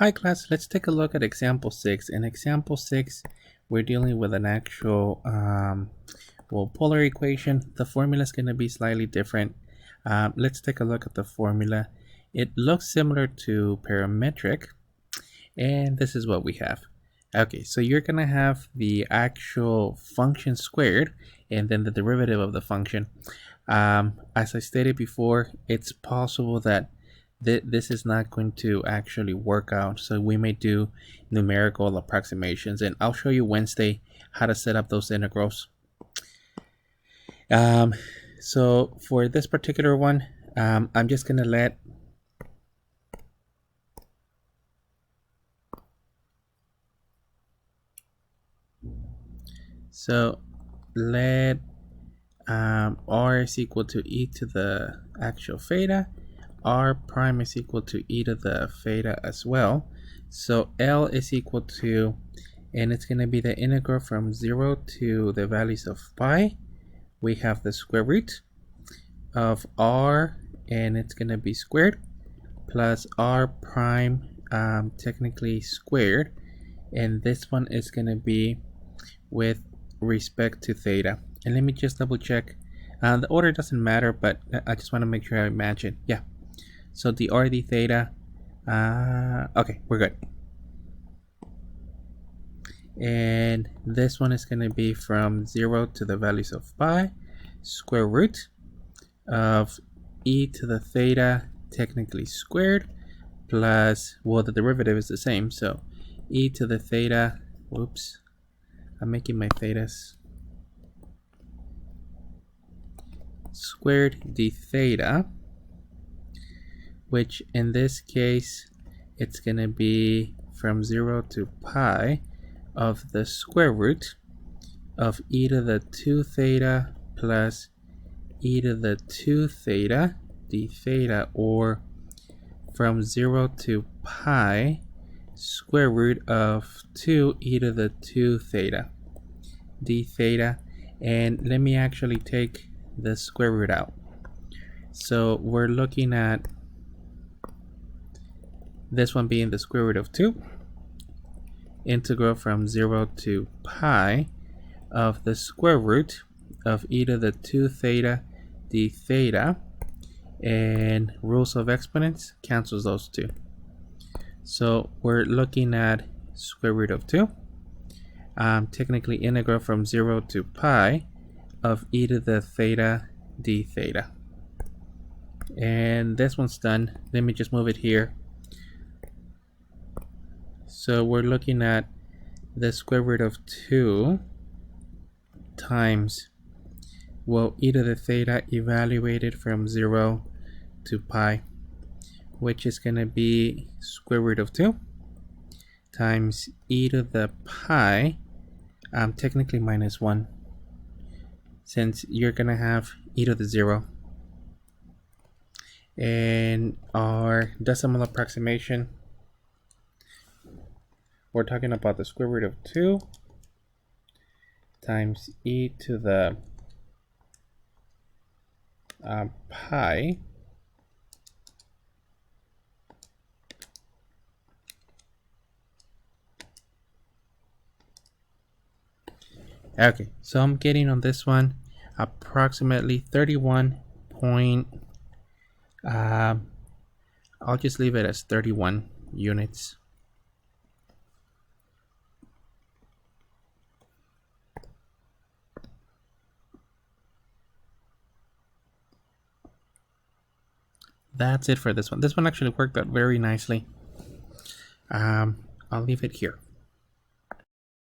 Hi class, let's take a look at example 6. In example 6, we're dealing with an actual polar equation. The formula is going to be slightly different. Let's take a look at the formula. It looks similar to parametric, and this is what we have. Okay, so you're going to have the actual function squared and then the derivative of the function. As I stated before, it's possible that this is not going to actually work out, so we may do numerical approximations, and I'll show you Wednesday how to set up those integrals. So for this particular one, I'm just gonna let r is equal to e to the actual theta. R prime is equal to e to the theta as well. So L is equal to, and it's going to be the integral from 0 to the values of pi. We have the square root of r, and it's going to be squared, plus r prime technically squared, and this one is going to be with respect to theta. And let me just double check. The order doesn't matter, but I just want to make sure I match it. Yeah. So the r d theta, okay, we're good. And this one is going to be from 0 to the values of pi, square root of e to the theta, technically squared, plus, well, the derivative is the same, so e to the theta, whoops, I'm making my thetas, squared d theta, which in this case, it's going to be from 0 to pi of the square root of e to the 2 theta plus e to the 2 theta d theta, or from 0 to pi square root of 2 e to the 2 theta d theta. And let me actually take the square root out. So we're looking at this one being the square root of 2, integral from 0 to pi of the square root of e to the 2 theta d theta, and rules of exponents cancels those two. So we're looking at square root of 2, technically integral from 0 to pi of e to the theta d theta. And this one's done. Let me just move it here. So we're looking at the square root of 2 times, well, e to the theta evaluated from 0 to pi, which is going to be square root of 2 times e to the pi, technically minus 1, since you're going to have e to the 0. And our decimal approximation, we're talking about the square root of 2 times e to the pi okay, so I'm getting on this one approximately 31 point, I'll just leave it as 31 units. That's it for this one. This one actually worked out very nicely. I'll leave it here.